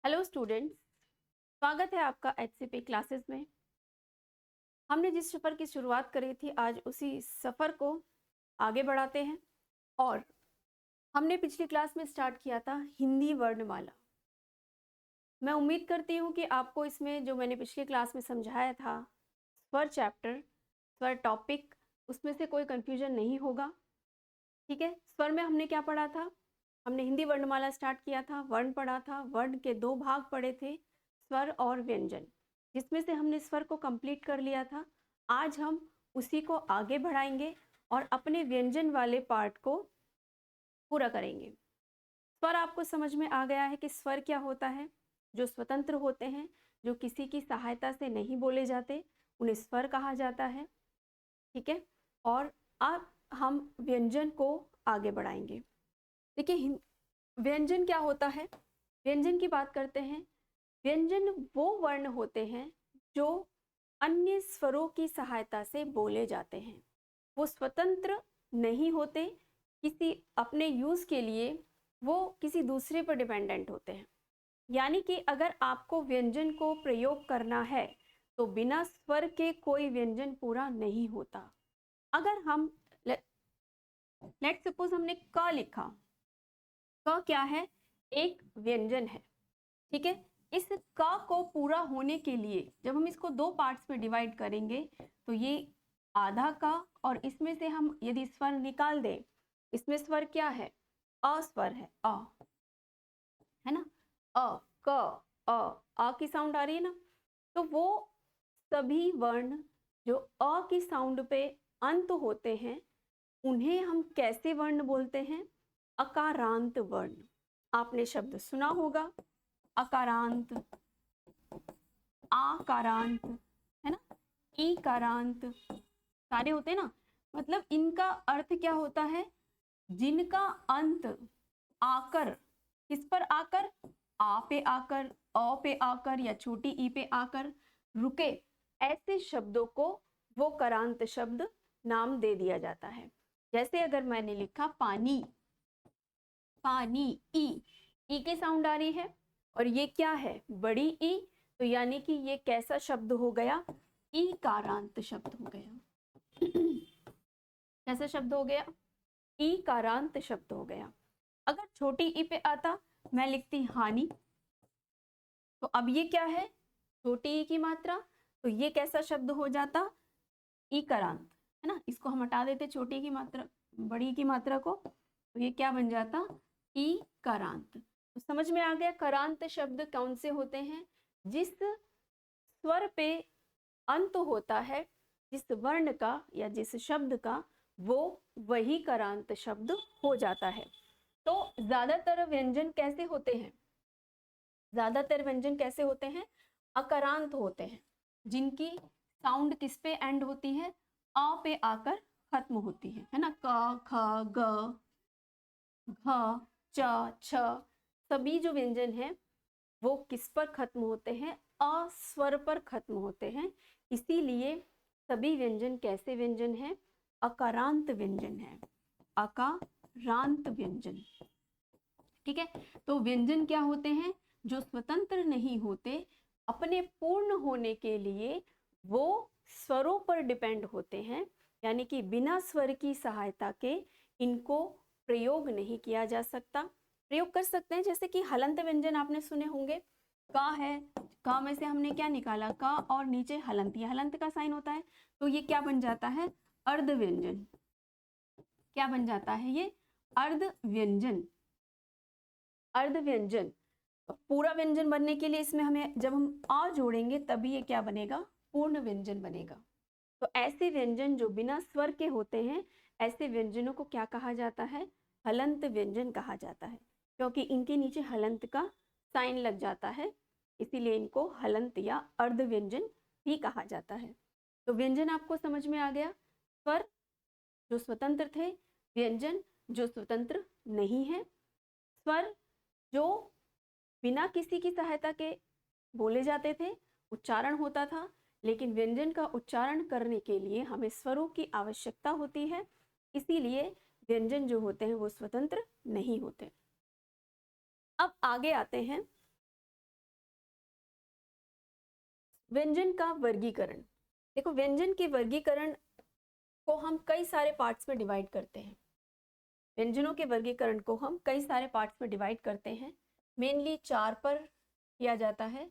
Hello students, स्वागत है आपका एचसीपी क्लासेस में। हमने जिस सफ़र की शुरुआत करी थी आज उसी सफ़र को आगे बढ़ाते हैं। और हमने पिछली क्लास में स्टार्ट किया था हिंदी वर्णमाला। मैं उम्मीद करती हूँ कि आपको इसमें जो मैंने पिछली क्लास में समझाया था स्वर चैप्टर, स्वर टॉपिक, उसमें से कोई कन्फ्यूजन नहीं होगा। ठीक है, स्वर में हमने क्या पढ़ा था? हमने हिंदी वर्णमाला स्टार्ट किया था, वर्ण पढ़ा था, वर्ण के दो भाग पढ़े थे, स्वर और व्यंजन, जिसमें से हमने स्वर को कंप्लीट कर लिया था। आज हम उसी को आगे बढ़ाएंगे और अपने व्यंजन वाले पार्ट को पूरा करेंगे। स्वर आपको समझ में आ गया है कि स्वर क्या होता है? जो स्वतंत्र होते हैं, जो किसी की सहायता से नहीं बोले जाते, उन्हें स्वर कहा जाता है। ठीक है, और अब हम व्यंजन को आगे बढ़ाएंगे। देखिए, व्यंजन क्या होता है? व्यंजन की बात करते हैं। व्यंजन वो वर्ण होते हैं जो अन्य स्वरों की सहायता से बोले जाते हैं। वो स्वतंत्र नहीं होते, किसी अपने यूज के लिए वो किसी दूसरे पर डिपेंडेंट होते हैं। यानी कि अगर आपको व्यंजन को प्रयोग करना है तो बिना स्वर के कोई व्यंजन पूरा नहीं होता। अगर हम लेट सपोज हमने क लिखा, क क्या है? एक व्यंजन है। ठीक है, इस क को पूरा होने के लिए जब हम इसको दो पार्ट्स में डिवाइड करेंगे तो ये आधा का, और इसमें से हम यदि स्वर निकाल दें, इसमें स्वर क्या है? अस्वर है, अ, है ना? अ, क, अ की साउंड आ रही है ना? तो वो सभी वर्ण जो अ की साउंड पे अंत होते हैं उन्हें हम कैसे वर्ण बोलते हैं? अकारांत वर्ण। आपने शब्द सुना होगा, अकारांत, आकारांत, है ना, ईकारांत, सारे होते हैं ना। मतलब इनका अर्थ क्या होता है? जिनका अंत आकर, किस पर आकर? आ पे आकर, अ पे आकर या छोटी ई पे आकर रुके, ऐसे शब्दों को वो करांत शब्द नाम दे दिया जाता है। जैसे अगर मैंने लिखा पानी, पानी, ई की साउंड आ रही है, और ये क्या है? बड़ी ई, तो यानी कि ये कैसा शब्द हो गया? ई कारांत शब्द हो गया। कैसा शब्द हो गया? ई कारांत शब्द हो गया। अगर छोटी ई पे आता, मैं लिखती हानि, तो अब ये क्या है? छोटी ई की मात्रा, तो ये कैसा शब्द हो जाता? ई करांत, है ना। इसको हम हटा देते छोटी की मात्रा, बड़ी की मात्रा को, तो ये क्या बन जाता? ई करांत। तो समझ में आ गया करांत शब्द कौन से होते हैं? जिस स्वर पे अंत होता है, जिस वर्ण का या जिस शब्द का, वो वही करांत शब्द हो जाता है। तो ज्यादातर व्यंजन कैसे होते हैं? ज्यादातर व्यंजन कैसे होते हैं? अकरांत होते हैं, जिनकी साउंड किस पे एंड होती है? अ पे आकर खत्म होती है ना। क, ख, ग, घ, च, छ, सभी जो व्यंजन हैं वो किस पर खत्म होते हैं? अस्वर पर खत्म होते हैं। इसीलिए सभी व्यंजन कैसे व्यंजन हैं? अकारांत व्यंजन है, अकारांत व्यंजन। ठीक है, तो व्यंजन क्या होते हैं? जो स्वतंत्र नहीं होते, अपने पूर्ण होने के लिए वो स्वरों पर डिपेंड होते हैं। यानी कि बिना स्वर की सहायता के इनको प्रयोग नहीं किया जा सकता। प्रयोग कर सकते हैं, जैसे कि हलंत व्यंजन आपने सुने होंगे। का है, का में से हमने क्या निकाला? का, और नीचे हलंत, ये हलंत का साइन होता है, तो ये क्या बन जाता है? अर्ध व्यंजन। क्या बन जाता है ये? अर्ध व्यंजन। अर्ध व्यंजन। पूरा व्यंजन बनने के लिए इसमें हमें जब हम आ जोड़ेंगे तभी ये क्या बनेगा? पूर्ण व्यंजन बनेगा। तो ऐसे व्यंजन जो बिना स्वर के होते हैं, ऐसे व्यंजनों को क्या कहा जाता है? हलंत व्यंजन कहा जाता है, क्योंकि इनके नीचे हलंत का साइन लग जाता है, इसीलिए इनको हलंत या अर्ध व्यंजन भी कहा जाता है। तो व्यंजन आपको समझ में आ गया। स्वर जो स्वतंत्र थे, व्यंजन जो स्वतंत्र नहीं है। स्वर जो बिना किसी की सहायता के बोले जाते थे, उच्चारण होता था, लेकिन व्यंजन का उच्चारण करने के लिए हमें स्वरों की आवश्यकता होती है, इसीलिए व्यंजन जो होते हैं वो स्वतंत्र नहीं होते। अब आगे आते हैं व्यंजन का वर्गीकरण। देखो, व्यंजन के वर्गीकरण को हम कई सारे पार्ट्स में डिवाइड करते हैं। व्यंजनों के वर्गीकरण को हम कई सारे पार्ट्स में डिवाइड करते हैं। मेनली 4 पर किया जाता है।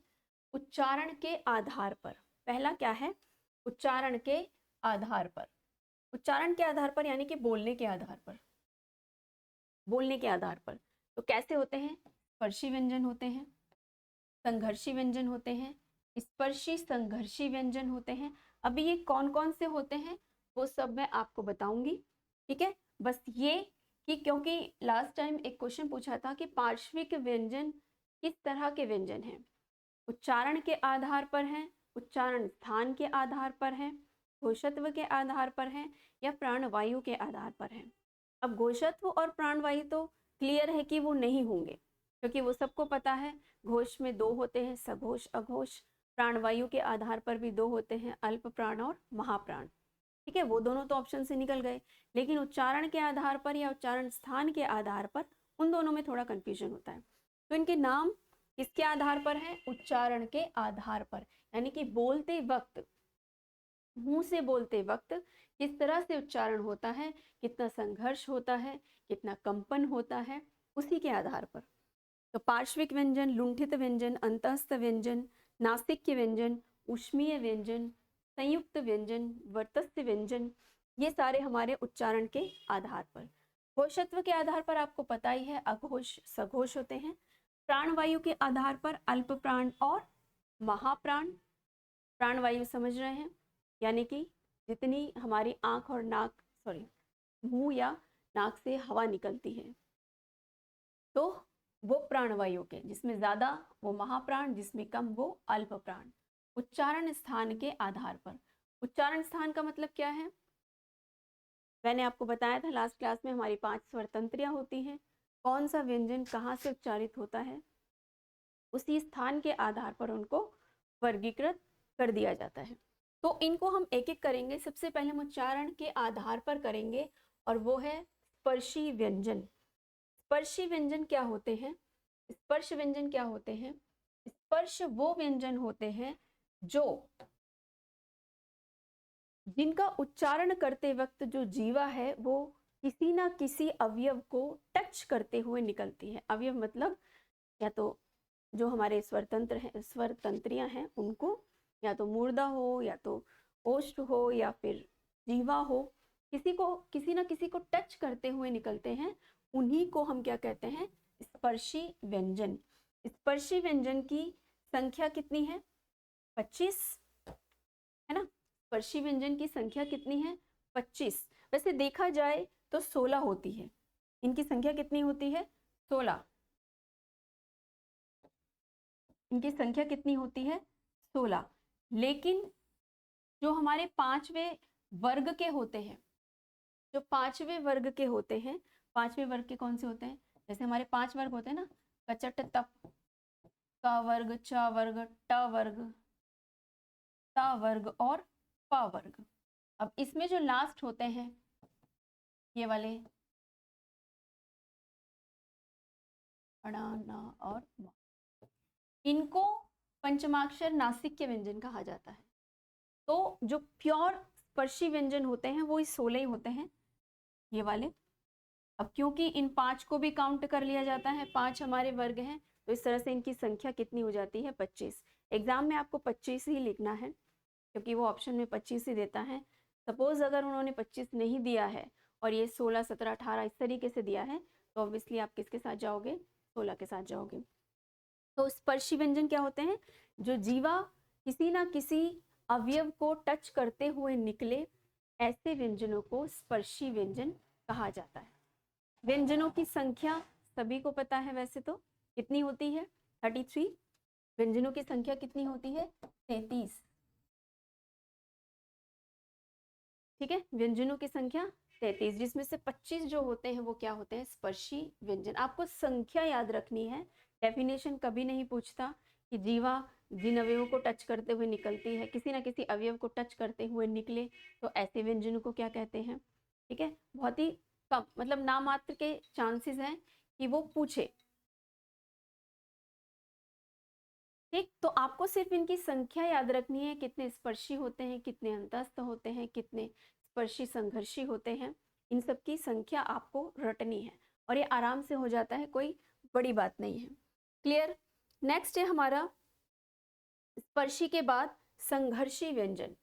उच्चारण के आधार पर। पहला क्या है? उच्चारण के आधार पर। उच्चारण के आधार पर यानी कि बोलने के आधार पर। बोलने के आधार पर तो कैसे होते हैं? स्पर्शी व्यंजन होते हैं, संघर्षी व्यंजन होते हैं, स्पर्शी संघर्षी व्यंजन होते हैं। अभी ये कौन कौन से होते हैं वो सब मैं आपको बताऊंगी, ठीक है। बस ये कि क्योंकि लास्ट टाइम एक क्वेश्चन पूछा था कि पार्श्विक व्यंजन किस तरह के व्यंजन हैं, उच्चारण के आधार पर हैं, उच्चारण स्थान के आधार पर हैं, घोषत्व के आधार पर हैं, या प्राणवायु के आधार पर हैं। अब घोषत्व और प्राणवायु तो क्लियर है कि वो नहीं होंगे, क्योंकि वो सबको पता है घोष में 2 होते हैं, सघोष अघोष। प्राणवायु के आधार पर भी 2 होते हैं, अल्प प्राण और महाप्राण, ठीक है। वो दोनों तो ऑप्शन से निकल गए, लेकिन उच्चारण के आधार पर या उच्चारण स्थान के आधार पर उन दोनों में थोड़ा कंफ्यूजन होता है। तो इनके नाम किसके आधार पर है? उच्चारण के आधार पर, यानी कि बोलते वक्त, मुंह से बोलते वक्त किस तरह से उच्चारण होता है, कितना संघर्ष होता है, कितना कंपन होता है, उसी के आधार पर। तो पार्श्विक व्यंजन, लुंठित व्यंजन, अंतस्थ व्यंजन, नासिक्य व्यंजन, ऊष्मीय व्यंजन, संयुक्त व्यंजन, वर्तस्थ व्यंजन, ये सारे हमारे उच्चारण के आधार पर। घोषत्व के आधार पर आपको पता ही है अघोष सघोष होते हैं। प्राणवायु के आधार पर अल्प प्राण और महाप्राण। प्राणवायु समझ रहे हैं, यानी कि जितनी हमारी आंख और नाक मुंह या नाक से हवा निकलती है तो वो प्राणवायु के, जिसमें ज्यादा वो महाप्राण, जिसमें कम वो अल्प प्राण। उच्चारण स्थान के आधार पर। उच्चारण स्थान का मतलब क्या है? मैंने आपको बताया था लास्ट क्लास में हमारी 5 स्वर तंत्रियां होती हैं। कौन सा व्यंजन कहाँ से उच्चारित होता है, उसी स्थान के आधार पर उनको वर्गीकृत कर दिया जाता है। तो इनको हम एक एक करेंगे। सबसे पहले हम उच्चारण के आधार पर करेंगे, और वो है स्पर्शी व्यंजन। स्पर्शी व्यंजन क्या होते हैं? स्पर्श व्यंजन क्या होते हैं? स्पर्श वो व्यंजन होते हैं जो जिनका उच्चारण करते वक्त जो जीवा है वो किसी ना किसी अवयव को टच करते हुए निकलती है। अवयव मतलब या तो जो हमारे स्वरतंत्र हैं, स्वर तंत्रियां हैं, उनको, या तो मूर्धा हो, या तो ओष्ठ हो, या फिर जीवा हो, किसी ना किसी को टच करते हुए निकलते हैं। उन्हीं को हम क्या कहते हैं? स्पर्शी व्यंजन। स्पर्शी व्यंजन की संख्या कितनी है? 25, है ना। स्पर्शी व्यंजन की संख्या कितनी है? 25। वैसे देखा जाए तो 16 होती है। इनकी संख्या कितनी होती है? 16। इनकी संख्या कितनी होती है? 16। लेकिन जो हमारे 5वें वर्ग के होते हैं, जो 5वें वर्ग के होते हैं, 5वें वर्ग के कौन से होते हैं? जैसे हमारे 5 वर्ग होते हैं ना, कचट तप, का वर्ग, च वर्ग, ट वर्ग, ता वर्ग और पा वर्ग। अब इसमें जो लास्ट होते हैं ये वाले अणा, ना और मा, इनको पंचमाक्षर नासिक्य व्यंजन कहा जाता है। तो जो प्योर स्पर्शी व्यंजन होते हैं वो इस 16 ही होते हैं, ये वाले। अब क्योंकि इन 5 को भी काउंट कर लिया जाता है, 5 हमारे वर्ग हैं, तो इस तरह से इनकी संख्या कितनी हो जाती है? 25। एग्जाम में आपको 25 ही लिखना है, क्योंकि वो ऑप्शन में 25 ही देता है। सपोज अगर उन्होंने 25 नहीं दिया है और ये 16, 17, 18 इस तरीके से दिया है, तो ऑब्वियसली आप किसके साथ जाओगे? 16 के साथ जाओगे। तो स्पर्शी व्यंजन क्या होते हैं? जो जीवा किसी ना किसी अवयव को टच करते हुए निकले, ऐसे व्यंजनों को स्पर्शी व्यंजन कहा जाता है। व्यंजनों की संख्या सभी को पता है वैसे तो, कितनी होती है? 33। व्यंजनों की संख्या कितनी होती है? 33, ठीक है। व्यंजनों की संख्या 33, जिसमें से 25 जो होते हैं वो क्या होते हैं? स्पर्शी व्यंजन। आपको संख्या याद रखनी है। डेफिनेशन कभी नहीं पूछता कि जीवा जिन अवयवों को टच करते हुए निकलती है, किसी ना किसी अवयव को टच करते हुए निकले, तो ऐसे व्यंजनों को क्या कहते हैं, ठीक है। बहुत ही कम, मतलब नामात्र के चांसेस हैं कि वो पूछे। ठीक, तो आपको सिर्फ इनकी संख्या याद रखनी है, कितने स्पर्शी होते हैं, कितने अंतस्थ होते हैं, कितने स्पर्शी संघर्षी होते हैं, इन सब की संख्या आपको रटनी है और ये आराम से हो जाता है, कोई बड़ी बात नहीं है। क्लियर। नेक्स्ट है हमारा स्पर्शी के बाद संघर्षी व्यंजन।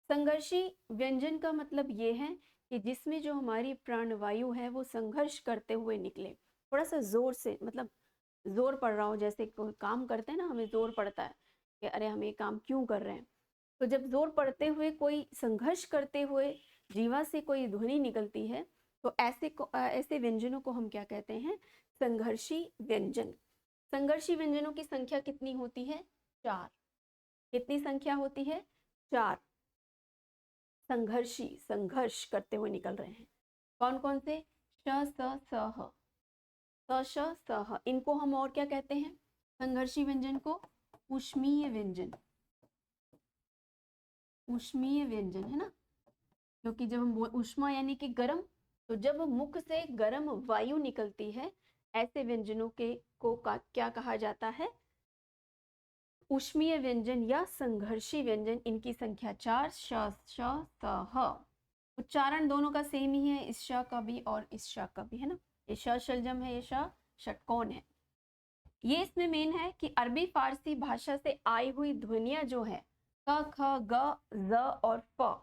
संघर्षी व्यंजन का मतलब ये है कि जिसमें जो हमारी प्राणवायु है वो संघर्ष करते हुए निकले, थोड़ा सा जोर से, मतलब जोर पड़ रहा हो, जैसे कोई काम करते हैं ना, हमें जोर पड़ता है कि अरे हम ये काम क्यों कर रहे हैं, तो जब जोर पड़ते हुए कोई संघर्ष करते हुए जीवा से कोई ध्वनि निकलती है तो ऐसे व्यंजनों को हम क्या कहते हैं, संघर्षी व्यंजन। संघर्षी व्यंजनों की संख्या कितनी होती है, 4। कितनी संख्या होती है, 4। संघर्षी, संघर्ष करते हुए निकल रहे हैं, कौन कौन से, श स स ह, स श स ह, इनको हम और क्या कहते हैं, संघर्षी व्यंजन को ऊष्मीय व्यंजन। ऊष्मीय व्यंजन है ना, क्योंकि जब हम ऊष्मा यानी कि गर्म, तो जब मुख से गर्म वायु निकलती है, ऐसे व्यंजनों के क्या कहा जाता है, ऊष्मीय व्यंजन या संघर्षी व्यंजन। इनकी संख्या 4, श श स ह। उच्चारण दोनों का सेम ही है, इस श का भी और इस श का भी, है ना, ये श शलजम है, ये श षटकोण है। ये इसमें मेन है कि अरबी फारसी भाषा से आई हुई ध्वनियां जो है क ख ग ज और फ,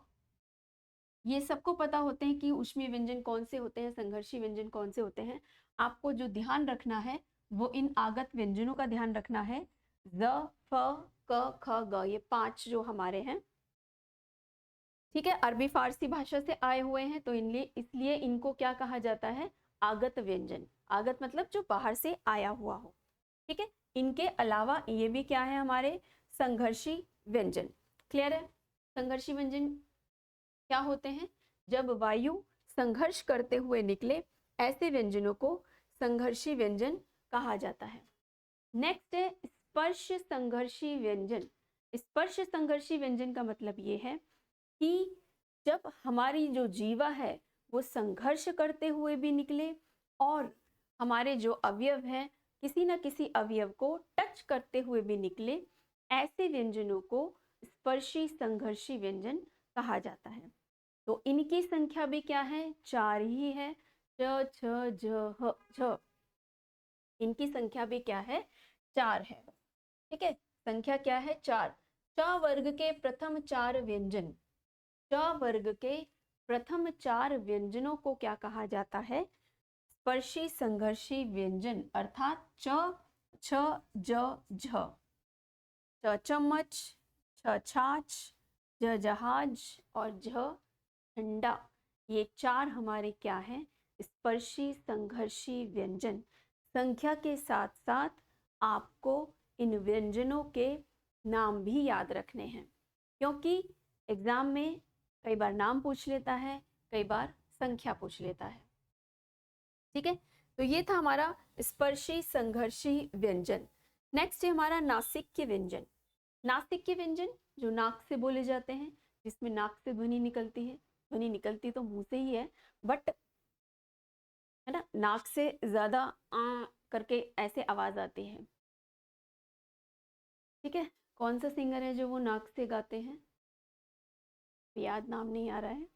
ये सबको पता होते हैं कि ऊष्मीय व्यंजन कौन से होते हैं, संघर्षी व्यंजन कौन से होते हैं। आपको जो ध्यान रखना है वो इन आगत व्यंजनों का ध्यान रखना है, ज फ क ख ग, ये 5 जो हमारे हैं, ठीक है, अरबी फारसी भाषा से आए हुए हैं, तो इसलिए इनको क्या कहा जाता है, आगत व्यंजन। आगत मतलब जो बाहर से आया हुआ हो, ठीक है। इनके अलावा ये भी क्या है, हमारे संघर्षी व्यंजन। क्लियर है। संघर्षी व्यंजन क्या होते हैं, जब वायु संघर्ष करते हुए निकले, ऐसे व्यंजनों को संघर्षी व्यंजन कहा जाता है। नेक्स्ट है स्पर्श संघर्षी व्यंजन। स्पर्श संघर्षी व्यंजन का मतलब ये है कि जब हमारी जो जीवा है वो संघर्ष करते हुए भी निकले और हमारे जो अवयव है किसी न किसी अवयव को टच करते हुए भी निकले, ऐसे व्यंजनों को स्पर्शी संघर्षी व्यंजन कहा जाता है। तो इनकी संख्या भी क्या है, 4 ही है, च छ ज ह झ, इनकी संख्या भी क्या है, 4 है, ठीक है। संख्या क्या है, 4। च वर्ग के प्रथम 4 व्यंजन, च वर्ग के प्रथम 4 व्यंजनों को क्या कहा जाता है, स्पर्शी संघर्षी व्यंजन, अर्थात च छ ज झ। च चम्मच, छ छाछ, ज जहाज और झ झंडा, ये 4 हमारे क्या हैं, स्पर्शी संघर्षी व्यंजन। संख्या के साथ साथ आपको इन व्यंजनों के नाम भी याद रखने हैं, क्योंकि एग्जाम में कई बार नाम पूछ लेता है, कई बार संख्या पूछ लेता है, ठीक है। तो ये था हमारा स्पर्शी संघर्षी व्यंजन। नेक्स्ट है हमारा नासिक्य व्यंजन। नासिक्य व्यंजन जो नाक से बोले जाते हैं, जिसमें नाक से ध्वनि निकलती है, ध्वनि निकलती तो मुंह से ही है, बट है ना, नाक से ज्यादा आ करके ऐसे आवाज आती है, ठीक है। कौन सा सिंगर है जो वो नाक से गाते हैं, याद नाम नहीं आ रहा है।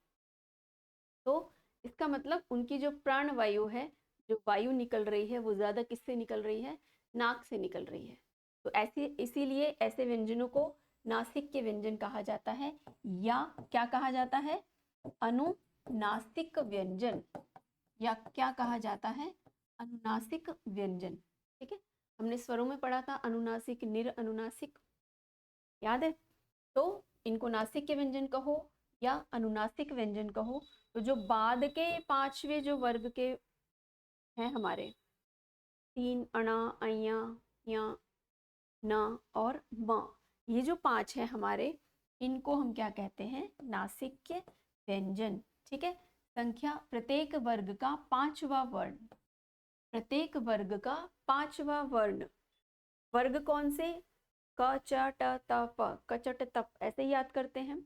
तो इसका मतलब उनकी जो प्राण वायु है, जो वायु निकल रही है, वो ज्यादा किससे निकल रही है, नाक से निकल रही है। तो ऐसे इसीलिए ऐसे व्यंजनों को नासिक्य व्यंजन कहा जाता है, या क्या कहा जाता है, अनुनासिक व्यंजन, या क्या कहा जाता है, अनुनासिक व्यंजन, ठीक है। हमने स्वरों में पढ़ा था अनुनासिक, निर अनुनासिक, याद है। तो इनको नासिक्य व्यंजन कहो या अनुनासिक व्यंजन कहो। तो जो बाद के 5वें जो वर्ग के हैं हमारे, 3 अणा, अया, या, न और म, ये जो 5 है हमारे, इनको हम क्या कहते हैं, नासिक्य व्यंजन, ठीक है। संख्या प्रत्येक वर्ग का 5वां वर्ण, प्रत्येक वर्ग का 5वां वर्ण, वर्ग कौन से, क च ट त प, कचट तप, ऐसे याद करते हैं।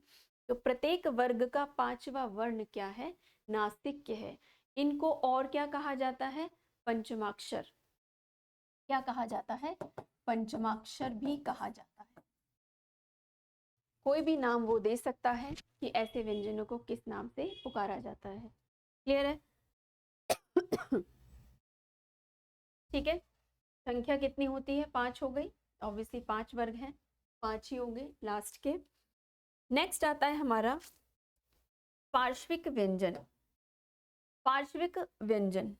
तो प्रत्येक वर्ग का 5वां वर्ण क्या है, नासिक्य है। इनको और क्या कहा जाता है, पंचमाक्षर। क्या कहा जाता है, पंचमाक्षर भी कहा जाता है। कोई भी नाम वो दे सकता है कि ऐसे व्यंजनों को किस नाम से पुकारा जाता है। क्लियर है? ठीक है, संख्या कितनी होती है? 5 हो गई। ऑब्वियसली 5 वर्ग हैं, 5 ही होंगे लास्ट के। नेक्स्ट आता है हमारा पार्श्विक व्यंजन। पार्श्विक व्यंजन,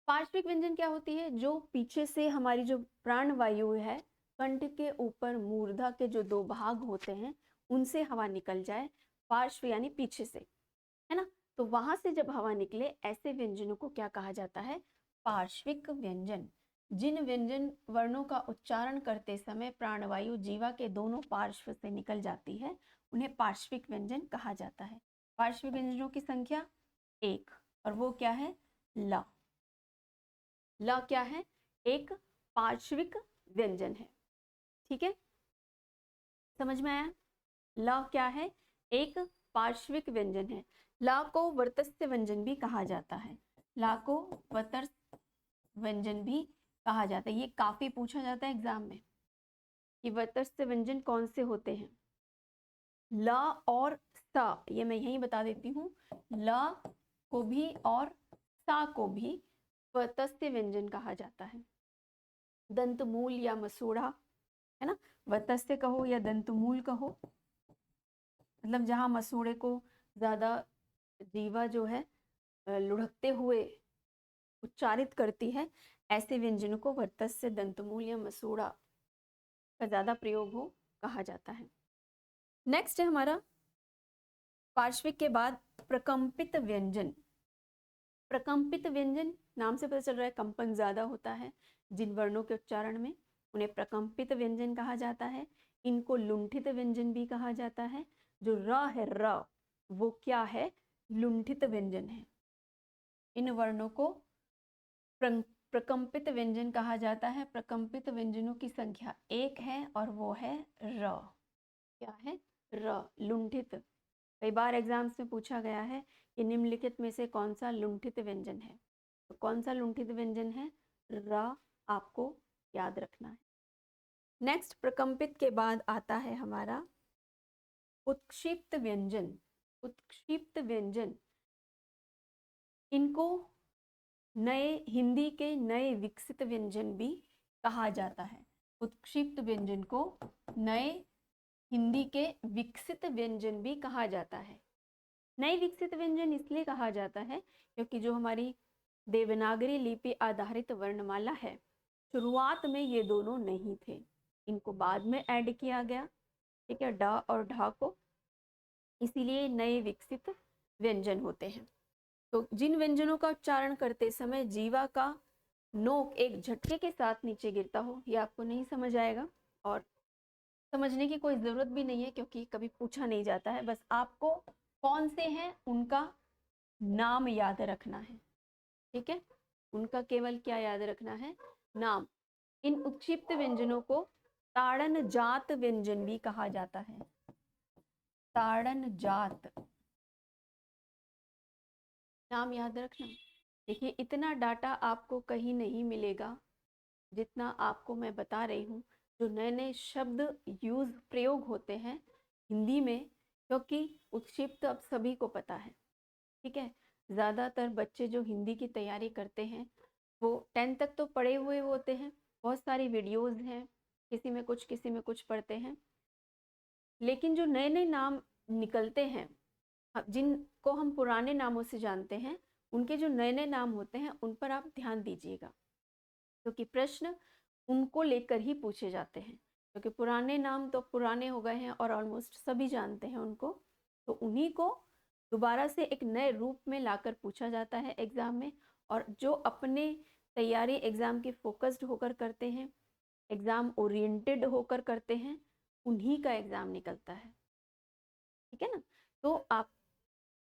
पार्श्विक व्यंजन क्या होती है? जो पीछे से हमारी जो प्राण वायु है, कंठ के ऊपर मूर्धा के जो 2 भाग होते हैं उनसे हवा निकल जाए, पार्श्व यानी पीछे से, है ना? तो वहां से जब हवा निकले, ऐसे व्यंजनों को क्या कहा जाता है? पार्श्विक व्यंजन। जिन व्यंजन वर्णों का उच्चारण करते समय प्राणवायु जीवा के दोनों पार्श्व से निकल जाती है, उन्हें पार्श्विक व्यंजन कहा जाता है। पार्श्विक व्यंजनों की संख्या 1, और वो क्या है? ल। ल क्या है? एक पार्श्विक व्यंजन है। ठीक है, समझ में आया? ल क्या है? एक पार्श्विक व्यंजन है। ला को वर्तस्य व्यंजन भी कहा जाता है। ला को वर्तस्य व्यंजन भी कहा जाता है। ये काफी पूछा जाता है एग्जाम में कि वर्तस्य व्यंजन कौन से होते हैं। ला और सा, ये मैं यही बता देती हूँ। ला को भी और सा को भी वर्तस्य व्यंजन कहा जाता है। दंतमूल या मसूड़ा, है ना? वर्तस्य कहो या दंतमूल कहो, मतलब जहां मसूड़े को ज्यादा जीवा जो है लुढ़कते हुए उच्चारित करती है, ऐसे व्यंजनों को वर्तस्य, दंतमूल या मसूड़ा का ज्यादा प्रयोग हो कहा जाता है। नेक्स्ट है हमारा पार्श्विक के बाद प्रकंपित व्यंजन। प्रकंपित व्यंजन, नाम से पता चल रहा है कंपन ज्यादा होता है जिन वर्णों के उच्चारण में, उन्हें प्रकंपित व्यंजन कहा जाता है। इनको लुंठित व्यंजन भी कहा जाता है। जो र है, र, वो क्या है? लुंठित व्यंजन है। इन वर्णों को प्रकंपित व्यंजन कहा जाता है। प्रकंपित व्यंजनों की संख्या 1 है और वो है र। क्या है? र, लुंठित। कई बार एग्जाम्स में पूछा गया है कि निम्नलिखित में से कौन सा लुंठित व्यंजन है। तो कौन सा लुंठित व्यंजन है? र, आपको याद रखना है। नेक्स्ट, प्रकंपित के बाद आता है हमारा उत्क्षिप्त व्यंजन। उत्क्षिप्त व्यंजन, इनको नए हिंदी के नए विकसित व्यंजन भी कहा जाता है। उत्क्षिप्त व्यंजन को नए हिंदी के विकसित व्यंजन भी कहा जाता है। नए विकसित व्यंजन इसलिए कहा जाता है क्योंकि जो हमारी देवनागरी लिपि आधारित वर्णमाला है, शुरुआत में ये दोनों नहीं थे, इनको बाद में ऐड किया गया। ठीक है, डा और ढा को, इसीलिए नए विकसित व्यंजन होते हैं। तो जिन व्यंजनों का उच्चारण करते समय जीवा का नोक एक झटके के साथ नीचे गिरता हो, ये आपको नहीं समझ आएगा और समझने की कोई जरूरत भी नहीं है क्योंकि कभी पूछा नहीं जाता है। बस आपको कौन से हैं उनका नाम याद रखना है। ठीक है, उनका केवल क्या याद रखना है? नाम। इन उत्क्षिप्त व्यंजनों को ताड़न जात व्यंजन भी कहा जाता है। ताड़न जात, नाम याद रखना। देखिए, इतना डाटा आपको कहीं नहीं मिलेगा जितना आपको मैं बता रही हूँ। जो नए नए शब्द यूज प्रयोग होते हैं हिंदी में, क्योंकि उत्क्षिप्त अब सभी को पता है। ठीक है, ज़्यादातर बच्चे जो हिंदी की तैयारी करते हैं वो 10 तक तो पढ़े हुए होते हैं, बहुत सारी वीडियोस हैं, किसी में कुछ पढ़ते हैं, लेकिन जो नए नए नाम निकलते हैं, जिनको हम पुराने नामों से जानते हैं, उनके जो नए नए नाम होते हैं उन पर आप ध्यान दीजिएगा, क्योंकि प्रश्न उनको लेकर ही पूछे जाते हैं। क्योंकि पुराने नाम तो पुराने हो गए हैं और ऑलमोस्ट सभी जानते हैं उनको, तो उन्हीं को दोबारा से एक नए रूप में लाकर पूछा जाता है एग्जाम में। और जो अपने तैयारी एग्जाम की फोकस्ड होकर करते हैं, एग्जाम ओरिएंटेड होकर करते हैं, उन्हीं का एग्जाम निकलता है। ठीक है ना? तो आप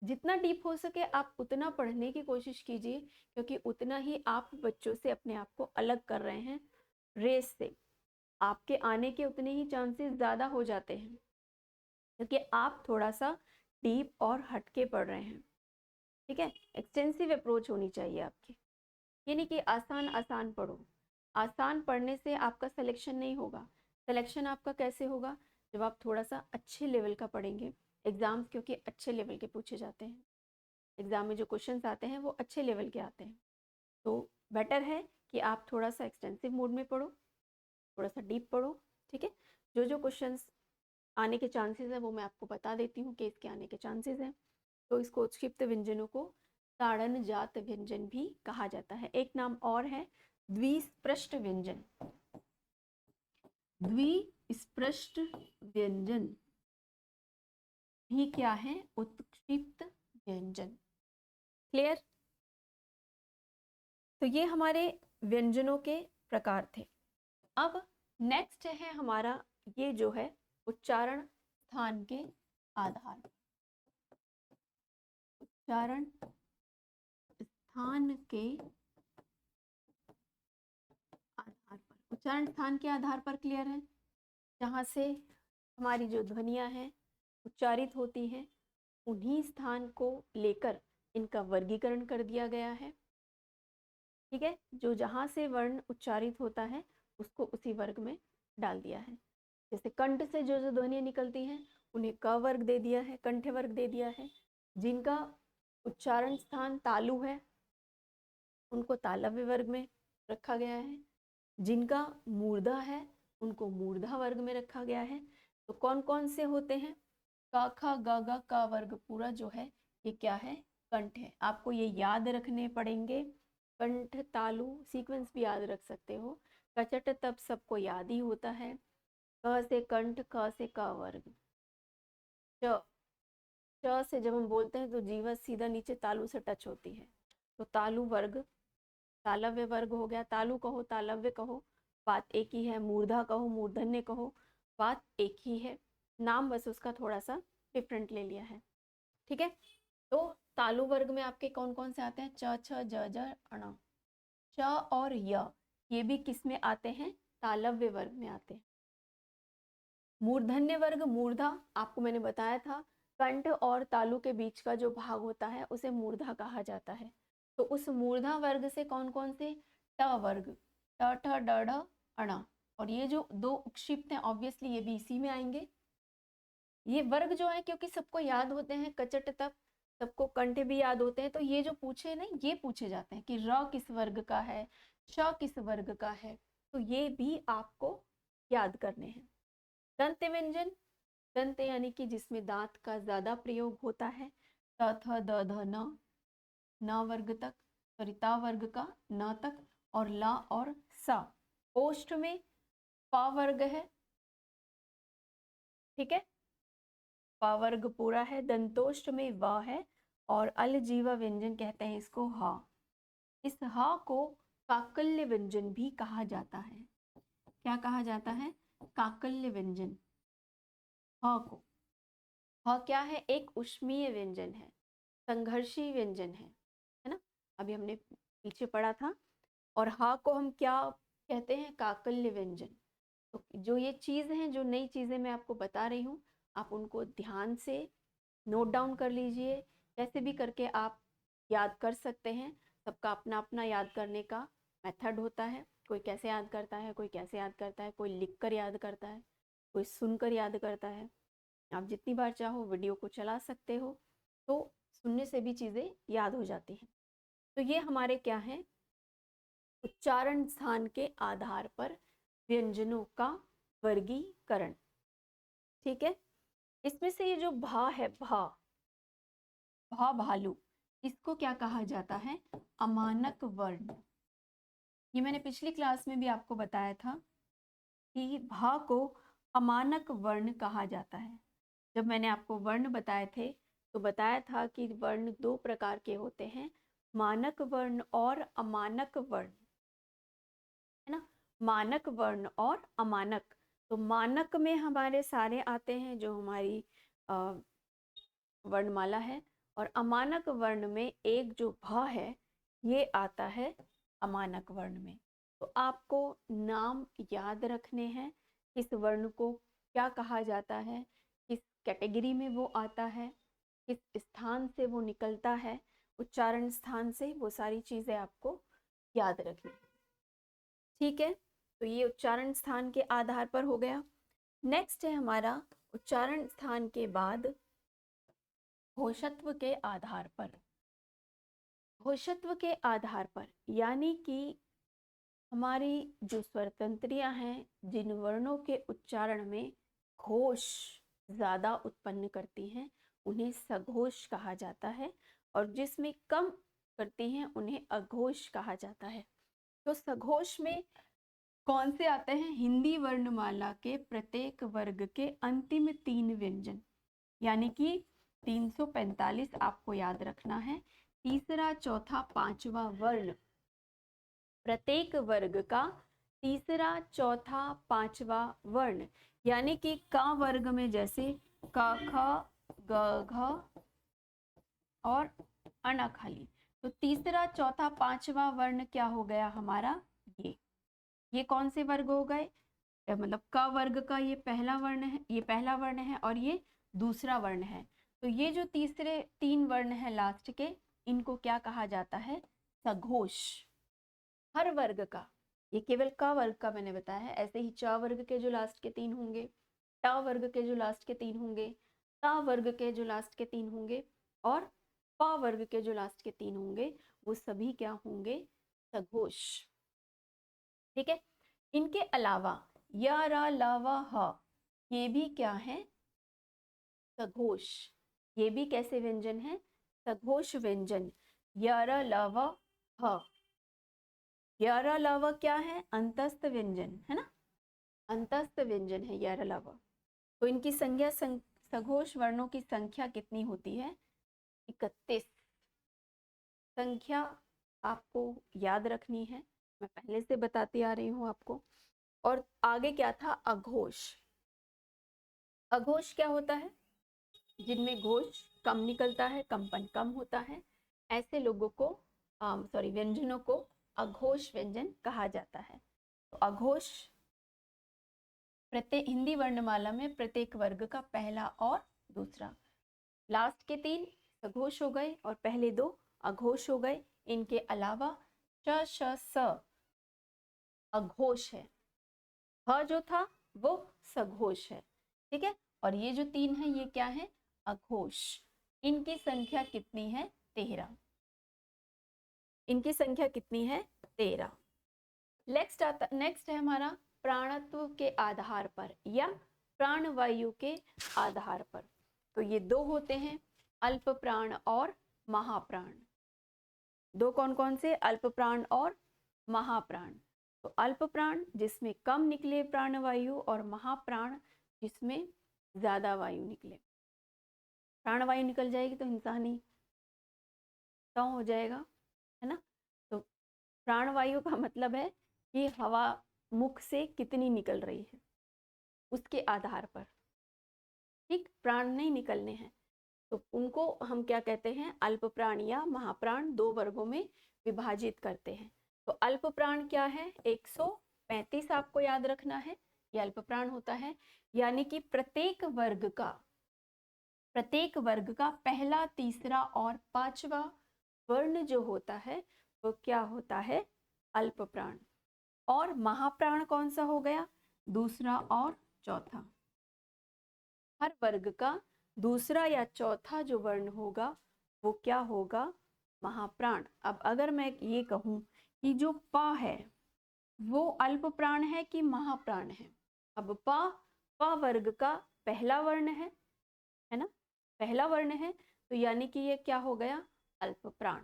जितना डीप हो सके आप उतना पढ़ने की कोशिश कीजिए, क्योंकि उतना ही आप बच्चों से अपने आप को अलग कर रहे हैं रेस से। आपके आने के उतने ही चांसेस ज़्यादा हो जाते हैं, क्योंकि आप थोड़ा सा डीप और हटके पढ़ रहे हैं। ठीक है, एक्सटेंसिव अप्रोच होनी चाहिए आपकी, ये नहीं कि आसान आसान पढ़ो। आसान पढ़ने से आपका सिलेक्शन नहीं होगा। सिलेक्शन आपका कैसे होगा? जब आप थोड़ा सा अच्छे लेवल का पढ़ेंगे। एग्जाम्स क्योंकि अच्छे लेवल के पूछे जाते हैं, एग्जाम में जो क्वेश्चंस आते हैं वो अच्छे लेवल के आते हैं। तो बेटर है कि आप थोड़ा सा एक्सटेंसिव मोड में पढ़ो, थोड़ा सा डीप पढ़ो। ठीक है, जो जो क्वेश्चंस आने के चांसेस है वो मैं आपको बता देती हूँ कि इसके आने के चांसेस हैं। तो इसको उत्क्षिप्त व्यंजनों को ताड़न जात व्यंजन भी कहा जाता है। एक नाम और है द्विस्पृष्ट व्यंजन। द्विस्पृष्ट व्यंजन भी क्या है? उत्क्षिप्त व्यंजन। क्लियर? तो ये हमारे व्यंजनों के प्रकार थे। अब नेक्स्ट है हमारा ये जो है उच्चारण स्थान के आधार, उच्चारण स्थान के आधार पर, उच्चारण स्थान के आधार पर। क्लियर है? जहाँ से हमारी जो ध्वनियाँ हैं उच्चारित होती हैं, उन्हीं स्थान को लेकर इनका वर्गीकरण कर दिया गया है। ठीक है, जो जहाँ से वर्ण उच्चारित होता है उसको उसी वर्ग में डाल दिया है। जैसे कंठ से जो जो ध्वनियाँ निकलती हैं उन्हें क वर्ग दे दिया है, कंठ वर्ग दे दिया है। जिनका उच्चारण स्थान तालु है उनको तालव्य वर्ग में रखा गया है। जिनका मूर्धा है उनको मूर्धा वर्ग में रखा गया है। तो कौन कौन से होते हैं? का खा गा गा का वर्ग पूरा जो है ये क्या है? कंठ है। आपको ये याद रखने पड़ेंगे। कंठ तालु सीक्वेंस भी याद रख सकते हो। कचट तब सबको याद ही होता है। क से कंठ, क से क वर्ग, च से जब हम बोलते हैं तो जीवा सीधा नीचे तालु से टच होती है। तो तालु वर्ग तालव्य वर्ग हो गया। तालु कहो तालव्य कहो बात एक ही है, मूर्धा कहो मूर्धन्य कहो बात एक ही है, नाम बस उसका थोड़ा सा डिफरेंट ले लिया है। ठीक है, तो तालु वर्ग में आपके कौन कौन से आते हैं? च छ ज ज अण। च और य ये भी किस में आते हैं? तालव्य वर्ग में आते हैं। मूर्धन्य वर्ग मूर्धा आपको मैंने बताया था, कंठ और तालु के बीच का जो भाग होता है उसे मूर्धा कहा जाता है। तो उस मूर्धा वर्ग से कौन कौन से? ट वर्ग, ट ठ ड ढ अण। और ये जो दो उपक्षिप्त हैं ऑब्वियसली ये भी इसी में आएंगे। ये वर्ग जो है क्योंकि सबको याद होते हैं, कचट तक सबको कंठ भी याद होते हैं, तो ये जो पूछे ना ये पूछे जाते हैं कि र किस वर्ग का है, श किस वर्ग का है, तो ये भी आपको याद करने हैं। दंत व्यंजन, दंत यानी कि जिसमें दांत का ज्यादा प्रयोग होता है, त थ द ध न वर्ग तक, सरिता वर्ग का न तक, और ला और सा। ओष्ठ में प वर्ग है। ठीक है, प वर्ग पूरा है। दंतोष्ठ में व है और अलजीवा व्यंजन कहते हैं इसको ह। इस ह को काकल्य व्यंजन भी कहा जाता है। क्या कहा जाता है? काकल्य व्यंजन। ह को, ह क्या है? एक उष्मीय व्यंजन है, संघर्षी व्यंजन है ना, अभी हमने पीछे पढ़ा था। और ह को हम क्या कहते हैं? काकल्य व्यंजन। तो जो ये चीज़ हैं, जो नई चीज़ें मैं आपको बता रही हूँ, आप उनको ध्यान से नोट डाउन कर लीजिए। कैसे भी करके आप याद कर सकते हैं। सबका अपना अपना याद करने का मेथड होता है। कोई कैसे याद करता है, कोई कैसे याद करता है, कोई लिख कर याद करता है, कोई सुनकर याद करता है। आप जितनी बार चाहो वीडियो को चला सकते हो, तो सुनने से भी चीज़ें याद हो जाती हैं। तो ये हमारे क्या है? उच्चारण स्थान के आधार पर व्यंजनों का वर्गीकरण। ठीक है, इसमें से ये जो भा है, भा भा भालू, इसको क्या कहा जाता है? अमानक वर्ण। ये मैंने पिछली क्लास में भी आपको बताया था कि भा को अमानक वर्ण कहा जाता है। जब मैंने आपको वर्ण बताए थे तो बताया था कि वर्ण दो प्रकार के होते हैं, मानक वर्ण और अमानक वर्ण, है ना। मानक वर्ण और अमानक। तो मानक में हमारे सारे आते हैं जो हमारी वर्णमाला है, और अमानक वर्ण में एक जो भ है ये आता है अमानक वर्ण में। तो आपको नाम याद रखने हैं, इस वर्ण को क्या कहा जाता है, किस कैटेगरी में वो आता है, किस स्थान से वो निकलता है, उच्चारण स्थान से, वो सारी चीज़ें आपको याद रखनी। ठीक है, तो ये उच्चारण स्थान के आधार पर हो गया। नेक्स्ट है हमारा उच्चारण स्थान के बाद घोषत्व के आधार पर। घोषत्व के आधार पर यानी कि हमारी जो स्वरतंत्रियां हैं, जिन वर्णों के उच्चारण में घोष ज्यादा उत्पन्न करती हैं, उन्हें सघोष कहा जाता है, और जिसमें कम करती हैं उन्हें अघोष कहा जाता है। तो सघोष में कौन से आते हैं? हिंदी वर्णमाला के प्रत्येक वर्ग के अंतिम 3 व्यंजन, यानी कि 345 आपको याद रखना है। तीसरा, चौथा, पांचवा वर्ण, प्रत्येक वर्ग का तीसरा, चौथा, पांचवा वर्ण, यानी कि क वर्ग में जैसे क, ख, ग, घ और अना खाली, तो तीसरा, चौथा, पांचवा वर्ण क्या हो गया हमारा? ये कौन से वर्ग हो गए? मतलब क वर्ग का ये पहला वर्ण है, ये पहला वर्ण है और ये दूसरा वर्ण है। तो ये जो तीसरे 3 वर्ण है लास्ट के, इनको क्या कहा जाता है? सघोष। हर वर्ग का, ये केवल क वर्ग का मैंने बताया है, ऐसे ही च वर्ग के जो लास्ट के 3 होंगे, ट वर्ग के जो लास्ट के 3 होंगे, त वर्ग के जो लास्ट के 3 होंगे और प वर्ग के जो लास्ट के 3 होंगे, वो सभी क्या होंगे? सघोष। ठीक है, इनके अलावा य, र, ल, व, ह, ये भी क्या है? सघोष। ये भी कैसे व्यंजन है? सघोष व्यंजन। य, र, ल, व, ह। य, र, ल, व क्या है? अंतस्थ व्यंजन है ना, अंतस्थ व्यंजन है य, र, ल, व। तो इनकी संज्ञा सघोष वर्णों की संख्या कितनी होती है? 31। संख्या आपको याद रखनी है, मैं पहले से बताती आ रही हूँ आपको। और आगे क्या था? अघोष। अघोष क्या होता है? जिनमें घोष कम निकलता है, कंपन कम होता है, ऐसे लोगों को व्यंजनों को अघोष व्यंजन कहा जाता है। तो अघोष प्रत्येक हिंदी वर्णमाला में प्रत्येक वर्ग का पहला और दूसरा, लास्ट के 3 सघोष हो गए और पहले 2 अघोष हो गए। इनके अलावा च, श, स अघोष है, ह जो था वो सघोष है। ठीक है, और ये जो 3 है ये क्या है? अघोष। इनकी संख्या कितनी है? 13। इनकी संख्या कितनी है? 13। नेक्स्ट है हमारा प्राणत्व के आधार पर या प्राणवायु के आधार पर। तो ये 2 होते हैं, अल्प प्राण और महाप्राण। 2 कौन कौन से? अल्प प्राण और महाप्राण। तो अल्प प्राण जिसमें कम निकले प्राणवायु, और महाप्राण जिसमें ज्यादा वायु निकले। प्राणवायु निकल जाएगी तो इंसानी तो हो जाएगा, है ना। तो प्राणवायु का मतलब है कि हवा मुख से कितनी निकल रही है, उसके आधार पर। ठीक, प्राण नहीं निकलने हैं तो उनको हम क्या कहते हैं? अल्प प्राण या महाप्राण। 2 वर्गों में विभाजित करते हैं। तो अल्प प्राण क्या है? 135 आपको याद रखना है, ये अल्प प्राण होता है। यानी कि प्रत्येक वर्ग का पहला, तीसरा और पांचवा वर्ण जो होता है वो क्या होता है? अल्प प्राण। और महाप्राण कौन सा हो गया? दूसरा और चौथा। हर वर्ग का दूसरा या चौथा जो वर्ण होगा वो क्या होगा? महाप्राण। अब अगर मैं ये कहूं कि जो प है वो अल्प प्राण है कि महाप्राण है? अब प वर्ग का पहला वर्ण है ना, पहला वर्ण है, तो यानी कि ये क्या हो गया? अल्प प्राण।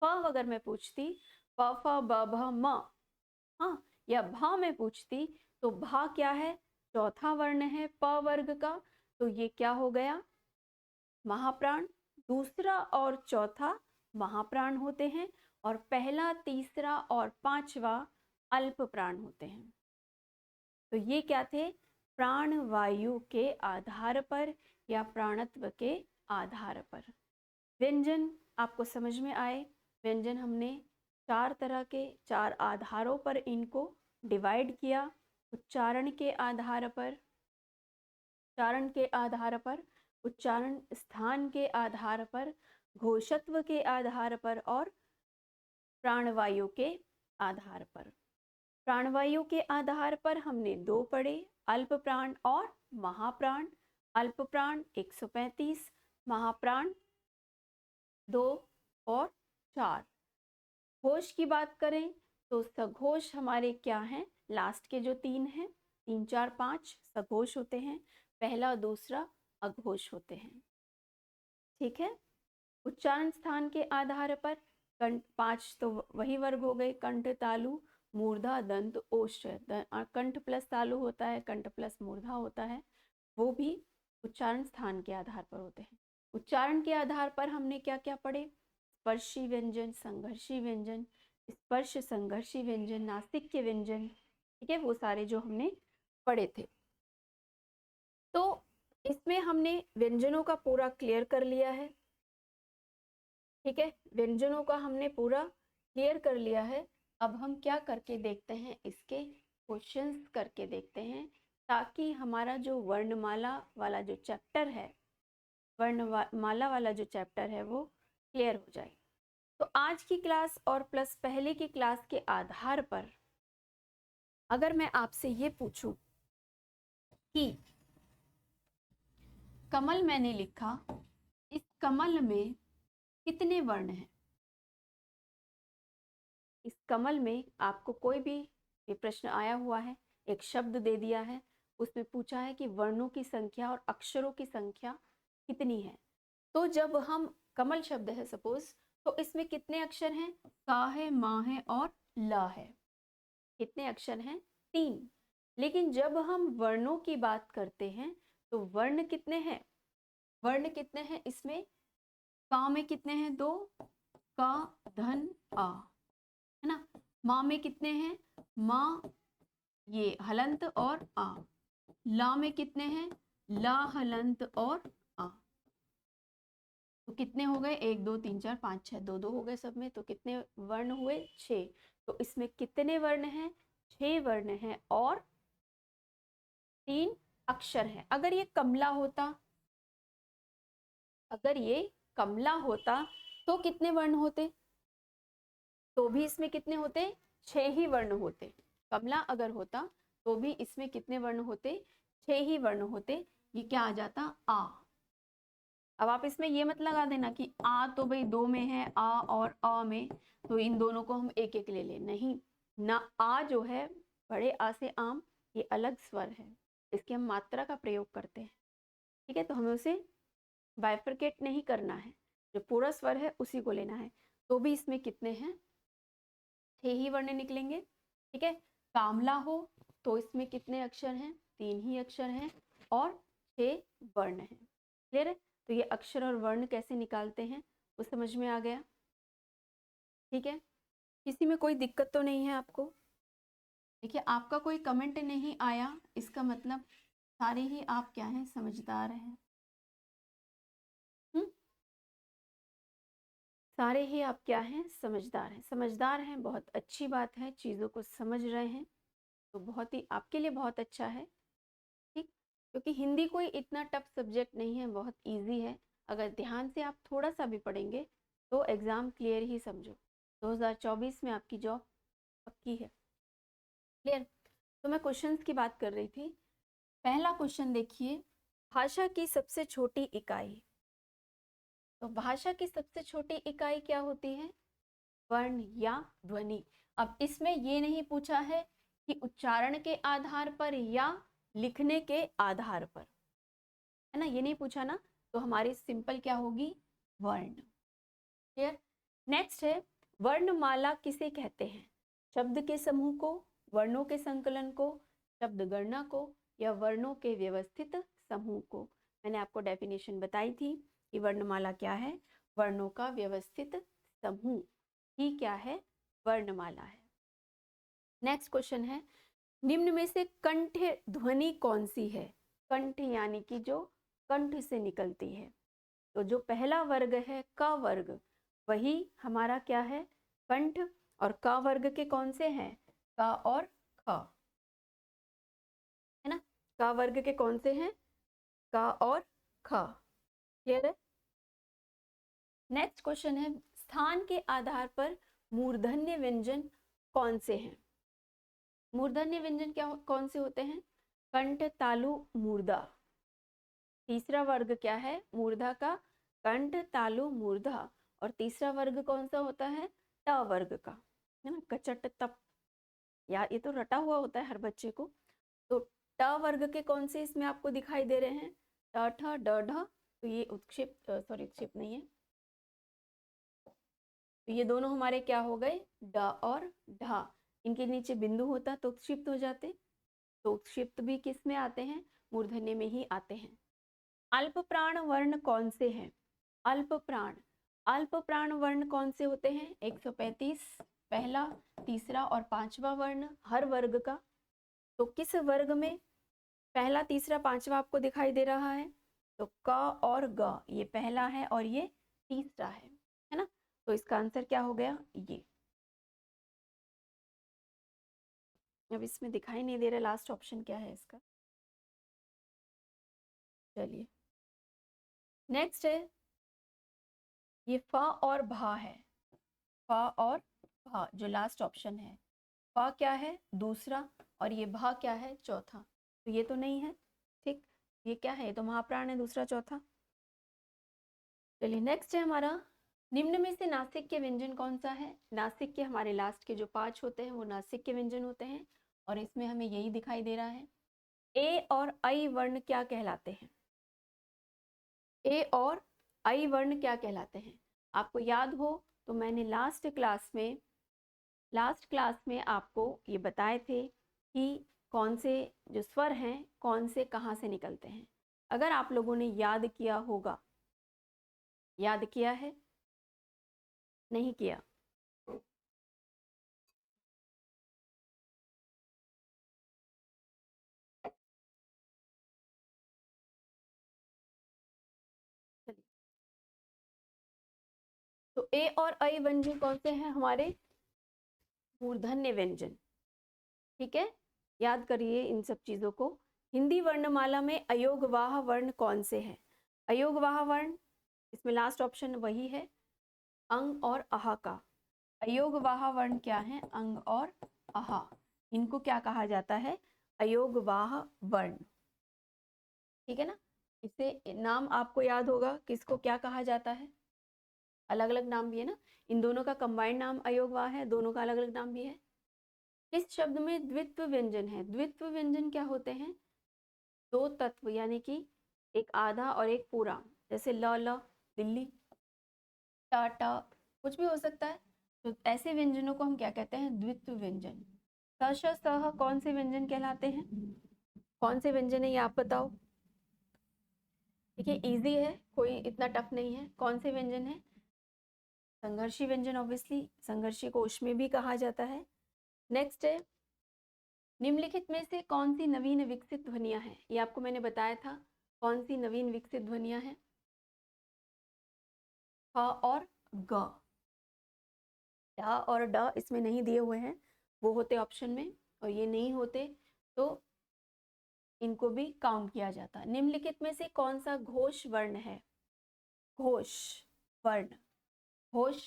प अगर मैं पूछती प, फ, ब, भ, म, हाँ, या भा में पूछती तो भा क्या है? चौथा वर्ण है प वर्ग का, तो ये क्या हो गया? महाप्राण। दूसरा और चौथा महाप्राण होते हैं और पहला, तीसरा और पांचवा अल्प प्राण होते हैं। तो ये क्या थे? प्राण वायु के आधार पर या प्राणत्व के आधार पर। व्यंजन आपको समझ में आए? व्यंजन हमने 4 तरह के, 4 आधारों पर इनको डिवाइड किया। उच्चारण के आधार पर, उच्चारण स्थान के आधार पर, घोषत्व के आधार पर और प्राणवायु के आधार पर। प्राणवायु के आधार पर हमने 2 पढ़े, अल्प प्राण और महाप्राण। अल्प प्राण 135, महाप्राण 2 और 4। घोष की बात करें तो सघोष हमारे क्या हैं, लास्ट के जो 3 हैं, 3 4 5 सघोष होते हैं, पहला दूसरा अघोष होते हैं। ठीक है। उच्चारण स्थान के आधार पर कंठ 5 तो वही वर्ग हो गए, कंठ तालु मूर्धा दंत ओष्ठ। कंठ प्लस तालु होता है, कंठ प्लस मूर्धा होता है, वो भी उच्चारण स्थान के आधार पर होते हैं। उच्चारण के आधार पर हमने क्या क्या पढ़े, स्पर्शी व्यंजन, संघर्षी व्यंजन, स्पर्श संघर्षी व्यंजन, नासिक्य व्यंजन। ठीक है, वो सारे जो हमने पढ़े थे। तो इसमें हमने व्यंजनों का पूरा क्लियर कर लिया है। ठीक है, व्यंजनों का हमने पूरा क्लियर कर लिया है। अब हम क्या करके देखते हैं, इसके क्वेश्चंस करके देखते हैं, ताकि हमारा जो वर्णमाला वाला जो चैप्टर है, वर्णमाला वाला जो चैप्टर है वो क्लियर हो जाए। तो आज की क्लास और प्लस पहले की क्लास के आधार पर अगर मैं आपसे ये पूछूं कि कमल मैंने लिखा, इस कमल में कितने वर्ण हैं? इस कमल में आपको कोई भी ये प्रश्न आया हुआ है, एक शब्द दे दिया है, उसमें पूछा है कि वर्णों की संख्या और अक्षरों की संख्या कितनी है। तो जब हम कमल शब्द है सपोज, तो इसमें कितने अक्षर हैं? का है, माँ है और ला है। कितने अक्षर हैं? 3। लेकिन जब हम वर्णों की बात करते हैं तो वर्ण कितने हैं? वर्ण कितने हैं इसमें? का में कितने हैं? 2, का धन आ, है ना। माँ में कितने हैं? माँ ये हलंत और आ। ला में कितने हैं? ला हलंत और आ। तो कितने हो गए? 1 2 3 4 5 6, 2 2 हो गए सब में। तो कितने वर्ण हुए? 6। तो इसमें कितने वर्ण हैं? 6 वर्ण हैं और 3 अक्षर हैं। अगर ये कमला होता, अगर ये कमला होता तो कितने वर्ण होते? तो भी इसमें कितने होते? 6 ही वर्ण होते। कमला अगर होता तो भी इसमें कितने वर्ण होते? 6 ही वर्ण होते। ये क्या आ जाता? आ। अब आप इसमें ये मत लगा देना कि आ तो भाई 2 में है, आ और अ में, तो इन दोनों को हम एक एक ले लें। नहीं ना, आ जो है बड़े आ से आम, ये अलग स्वर है, इसकी हम मात्रा का प्रयोग करते हैं। ठीक है, तो हमें उसे बाइफरकेट नहीं करना है, जो पूरा स्वर है उसी को लेना है। तो भी इसमें कितने हैं? 6 ही वर्ण निकलेंगे। ठीक है, कामला हो तो इसमें कितने अक्षर हैं? 3 ही अक्षर हैं और 6 वर्ण हैं। क्लियर है? तो ये अक्षर और वर्ण कैसे निकालते हैं वो समझ में आ गया। ठीक है, किसी में कोई दिक्कत तो नहीं है आपको? देखिए, आपका कोई कमेंट नहीं आया, इसका मतलब सारे ही आप क्या हैं? समझदार हैं। सारे ही आप क्या हैं? समझदार हैं। समझदार हैं, बहुत अच्छी बात है, चीज़ों को समझ रहे हैं तो बहुत ही आपके लिए बहुत अच्छा है। ठीक, क्योंकि हिंदी कोई इतना टफ सब्जेक्ट नहीं है, बहुत इजी है। अगर ध्यान से आप थोड़ा सा भी पढ़ेंगे तो एग्ज़ाम क्लियर ही समझो। 2024 में आपकी जॉब पक्की है। क्लियर? तो मैं क्वेश्चंस की बात कर रही थी। पहला क्वेश्चन देखिए, भाषा की सबसे छोटी इकाई। तो भाषा की सबसे छोटी इकाई क्या होती है? वर्ण या ध्वनि। अब इसमें ये नहीं पूछा है कि उच्चारण के आधार पर या लिखने के आधार पर, है ना, ये नहीं पूछा ना, तो हमारी सिंपल क्या होगी? वर्ण। क्लियर? नेक्स्ट है, वर्णमाला किसे कहते हैं? शब्द के समूह को, वर्णों के संकलन को, शब्द गणना को, या वर्णों के व्यवस्थित समूह को? मैंने आपको डेफिनेशन बताई थी कि वर्णमाला क्या है? वर्णों का व्यवस्थित समूह ही क्या है? वर्णमाला है। नेक्स्ट क्वेश्चन है, निम्न में से कंठ ध्वनि कौन सी है? कंठ यानी कि जो कंठ से निकलती है। तो जो पहला वर्ग है क वर्ग, वही हमारा क्या है? कंठ। और क वर्ग के कौन से हैं? क और ख, है ना। क वर्ग के कौन से हैं? क और ख। क्लियर है? नेक्स्ट क्वेश्चन है, स्थान के आधार पर मूर्धन्य व्यंजन कौन से हैं? मूर्धन्य व्यंजन क्या कौन से होते हैं? कंठ, तालु, मूर्धा। तीसरा वर्ग क्या है मूर्धा का? कंठ, तालु, मूर्धा। और तीसरा वर्ग कौन सा होता है? ट वर्ग का, है ना, कचट तप। यार ये तो रटा हुआ होता है हर बच्चे को। तो ट वर्ग के कौन से इसमें आपको दिखाई दे रहे हैं? ट, ठ, ड, ढ। तो ये उत्क्षिप्त, सॉरी उत्क्षिप्त नहीं है, तो ये दोनों हमारे क्या हो गए? ड और ढ। इनके नीचे बिंदु होता तो उत्क्षिप्त हो जाते। तो उत्क्षिप्त भी किस में आते हैं? मूर्धन्य में ही आते हैं। अल्प प्राण वर्ण कौन से हैं? अल्प प्राण, अल्प प्राण वर्ण कौन से होते हैं? 135, पहला, तीसरा और पांचवा वर्ण हर वर्ग का। तो किस वर्ग में पहला, तीसरा, पांचवा आपको दिखाई दे रहा है? तो क और ग, ये पहला है और ये तीसरा है ना। तो इसका आंसर क्या हो गया? ये। अब इसमें दिखाई नहीं दे रहा लास्ट ऑप्शन क्या है इसका। चलिए नेक्स्ट है, ये फ और भा है। फ और भा जो लास्ट ऑप्शन है, फ क्या है? दूसरा, और ये भा क्या है? चौथा। तो ये तो नहीं है, ठीक। ये क्या है? ये तो महाप्राण है, दूसरा चौथा। चलिए नेक्स्ट है हमारा, निम्न में से नासिक के व्यंजन कौन सा है? नासिक के हमारे लास्ट के जो 5 होते हैं वो नासिक के व्यंजन होते हैं, और इसमें हमें यही दिखाई दे रहा है। ए और आई वर्ण क्या कहलाते हैं? ए और आई वर्ण क्या कहलाते हैं? आपको याद हो तो मैंने लास्ट क्लास में आपको ये बताए थे कि कौन से जो स्वर हैं कौन से कहाँ से निकलते हैं। अगर आप लोगों ने याद किया होगा, याद किया है? नहीं किया? चलिए, तो ए और आई व्यंजन कौन से हैं हमारे? मूर्धन्य व्यंजन, ठीक है। याद करिए इन सब चीजों को। हिंदी वर्णमाला में अयोगवाह वर्ण कौन से हैं? अयोगवाह वर्ण, इसमें लास्ट ऑप्शन वही है, अंग और अहा का। अयोगवाह वर्ण क्या है? अंग और अहा। इनको क्या कहा जाता है? अयोगवाह वर्ण, ठीक है ना। इसे नाम आपको याद होगा, किसको क्या कहा जाता है? अलग अलग नाम भी है ना, इन दोनों का कंबाइंड नाम अयोगवाह है, दोनों का अलग अलग नाम भी है। किस शब्द में द्वित्व व्यंजन है? द्वित्व व्यंजन क्या होते हैं? दो तत्व, यानी कि एक आधा और एक पूरा, जैसे ल ल दिल्ली, टा टा, कुछ भी हो सकता है। तो ऐसे व्यंजनों को हम क्या कहते हैं? द्वित्व व्यंजन। स श सह कौन से व्यंजन कहलाते हैं? कौन से व्यंजन है ये आप बताओ। देखिए इजी है, कोई इतना टफ नहीं है। कौन से व्यंजन है? संघर्षी व्यंजन, ऑब्वियसली संघर्षी को उष्मे भी कहा जाता है। नेक्स्ट है, निम्नलिखित में से कौन सी नवीन विकसित ध्वनियां हैं? ये आपको मैंने बताया था, कौन सी नवीन विकसित ध्वनियां हैं? फ और ग। ड और ड इसमें नहीं दिए हुए हैं, वो होते ऑप्शन में, और ये नहीं होते तो इनको भी काउंट किया जाता। निम्नलिखित में से कौन सा घोष वर्ण है? घोष वर्ण, घोष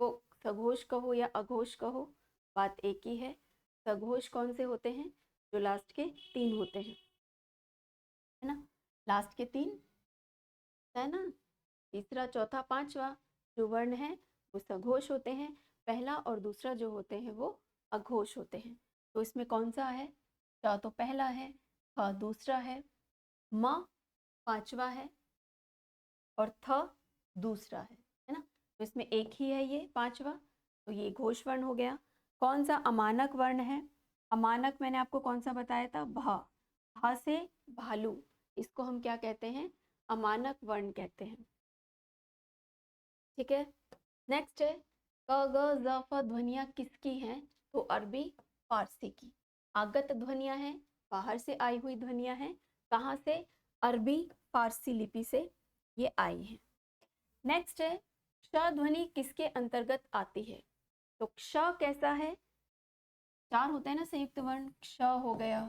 को सघोष कहो या अघोष कहो, बात एक ही है। सघोष कौन से होते हैं? जो लास्ट के 3 होते हैं, है ना, लास्ट के 3 है ना, तीसरा, चौथा, पांचवा जो वर्ण है वो सघोष होते हैं। पहला और दूसरा जो होते हैं वो अघोष होते हैं। तो इसमें कौन सा है? च तो पहला है, ख दूसरा है, म पांचवा है, और थ दूसरा है ना। तो इसमें एक ही है ये पांचवा, तो ये घोष वर्ण हो गया। कौन सा अमानक वर्ण है? अमानक मैंने आपको कौन सा बताया था? भा, भा से भालू, इसको हम क्या कहते हैं? अमानक वर्ण कहते हैं, ठीक है। नेक्स्ट है, क ग ज फ ध्वनियां किसकी हैं? तो अरबी फारसी की। आगत ध्वनियां हैं, बाहर से आई हुई ध्वनियां हैं। कहाँ से? अरबी फारसी लिपि से ये आई हैं। नेक्स्ट है, क्ष ध्वनि किसके अंतर्गत आती है? तो क्ष कैसा है? 4 होते हैं ना संयुक्त वर्ण, क्ष हो गया,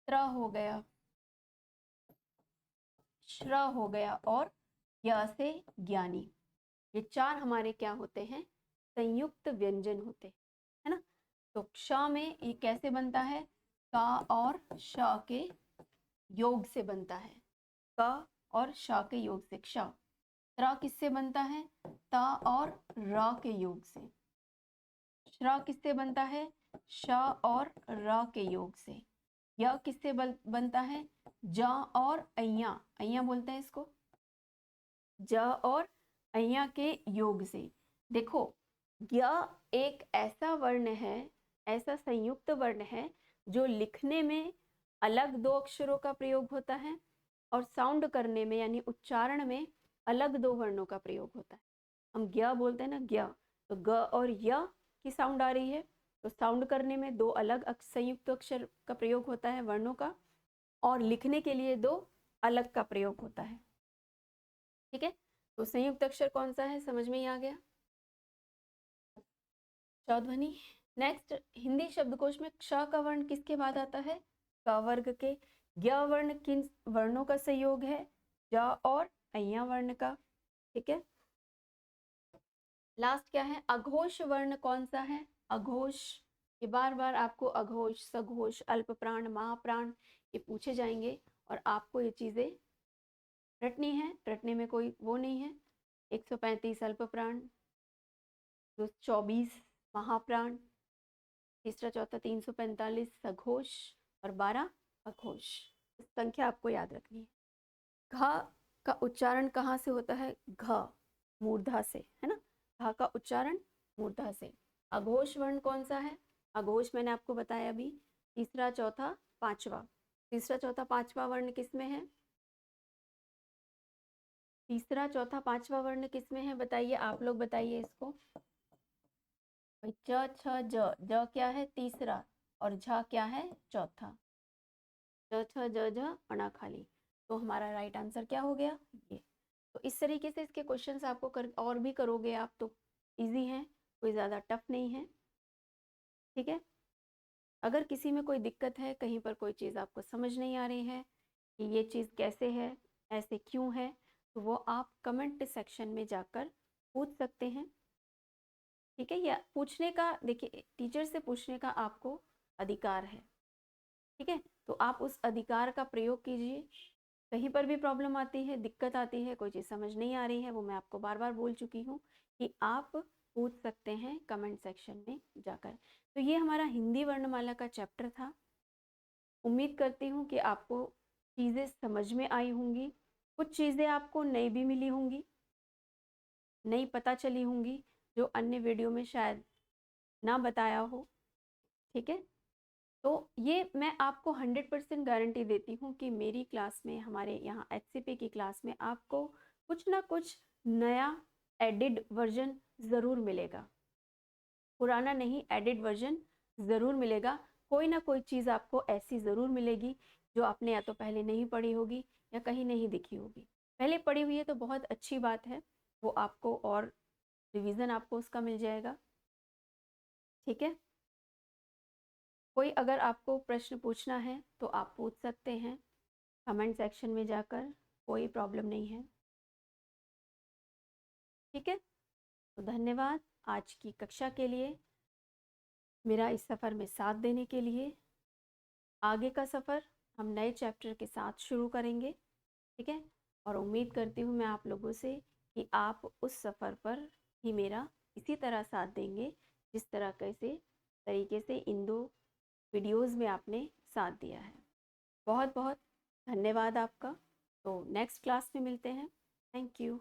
त्र हो गया, श्र हो गया, और य से ज्ञानी। ये 4 हमारे क्या होते हैं? संयुक्त व्यंजन होते हैं, है ना। तो क्ष में ये कैसे बनता है? क और श के योग से बनता है, क और श के योग से क्ष। त्र किससे बनता है? त और र के योग से। श्र किससे बनता है? श और र के योग से। य किससे बनता है? ज और अय्या, अय्या बोलते हैं इसको, ज और अय्या के योग से। देखो य एक ऐसा वर्ण है, ऐसा संयुक्त वर्ण है जो लिखने में अलग दो अक्षरों का प्रयोग होता है और साउंड करने में यानी उच्चारण में अलग दो वर्णों का प्रयोग होता है। हम ज्ञ बोलते हैं ना, ज्ञ, तो ग और य की साउंड आ रही है, तो साउंड करने में दो अलग संयुक्त अक्षर का प्रयोग होता है वर्णों का, और लिखने के लिए दो अलग का प्रयोग होता है। ठीक है, तो संयुक्त अक्षर कौन सा है, समझ में ही आ गया, च ध्वनि। नेक्स्ट, हिंदी शब्दकोश में क्ष का वर्ण किसके बाद आता है? क वर्ग के। ज्ञ वर्ण किन वर्णों का संयोग है? ज और अय्या वर्ण का। ठीक है, लास्ट क्या है? अघोष वर्ण कौन सा है? अघोष, ये बार बार आपको अघोष, सघोष, अल्प प्राण, महाप्राण ये पूछे जाएंगे और आपको ये चीजें रटनी है, रटने में कोई वो नहीं है। 135 अल्प प्राण, 24 महाप्राण, तीसरा चौथा 345 सघोष और 12 अघोष। संख्या आपको याद रखनी है। घ का उच्चारण कहाँ से होता है? घ, मूर्धा से, है ना, घ का उच्चारण मूर्धा से। अघोष वर्ण कौन सा है? अघोष मैंने आपको बताया अभी, तीसरा चौथा पांचवा। तीसरा चौथा पांचवा वर्ण किसमें है? तीसरा चौथा पांचवा वर्ण किसमें है बताइए, आप लोग बताइए इसको। च छ ज, ज क्या है? तीसरा, और झ क्या है? चौथा। च छ ज झ अणा खाली, तो हमारा राइट आंसर क्या हो गया? ये। तो इस तरीके से इसके क्वेश्चंस आपको और भी करोगे आप तो इजी हैं, कोई ज़्यादा टफ नहीं है। ठीक है, अगर किसी में कोई दिक्कत है, कहीं पर कोई चीज़ आपको समझ नहीं आ रही है कि ये चीज़ कैसे है, ऐसे क्यों है, तो वो आप कमेंट सेक्शन में जाकर पूछ सकते हैं। ठीक है, या पूछने का, देखिए टीचर से पूछने का आपको अधिकार है। ठीक है, तो आप उस अधिकार का प्रयोग कीजिए। कहीं पर भी प्रॉब्लम आती है, दिक्कत आती है, कोई चीज़ समझ नहीं आ रही है, वो मैं आपको बार बार बोल चुकी हूँ कि आप पूछ सकते हैं कमेंट सेक्शन में जाकर। तो ये हमारा हिंदी वर्णमाला का चैप्टर था। उम्मीद करती हूँ कि आपको चीज़ें समझ में आई होंगी, कुछ चीज़ें आपको नई भी मिली होंगी, नई पता चली होंगी, जो अन्य वीडियो में शायद ना बताया हो। ठीक है, तो ये मैं आपको 100% गारंटी देती हूँ कि मेरी क्लास में, हमारे यहाँ HCP की क्लास में आपको कुछ ना कुछ नया एडिड वर्जन ज़रूर मिलेगा। पुराना नहीं, एडिड वर्जन ज़रूर मिलेगा। कोई ना कोई चीज़ आपको ऐसी ज़रूर मिलेगी जो आपने या तो पहले नहीं पढ़ी होगी या कहीं नहीं दिखी होगी। पहले पढ़ी हुई है तो बहुत अच्छी बात है, वो आपको और रिवीजन आपको उसका मिल जाएगा। ठीक है, कोई अगर आपको प्रश्न पूछना है तो आप पूछ सकते हैं कमेंट सेक्शन में जाकर, कोई प्रॉब्लम नहीं है। ठीक है, तो धन्यवाद आज की कक्षा के लिए, मेरा इस सफ़र में साथ देने के लिए। आगे का सफ़र हम नए चैप्टर के साथ शुरू करेंगे। ठीक है, और उम्मीद करती हूँ मैं आप लोगों से कि आप उस सफ़र पर ही मेरा इसी तरह साथ देंगे जिस तरह कैसे तरीके से इन 2 वीडियोज़ में आपने साथ दिया है। बहुत बहुत धन्यवाद आपका। तो नेक्स्ट क्लास में मिलते हैं। Thank you.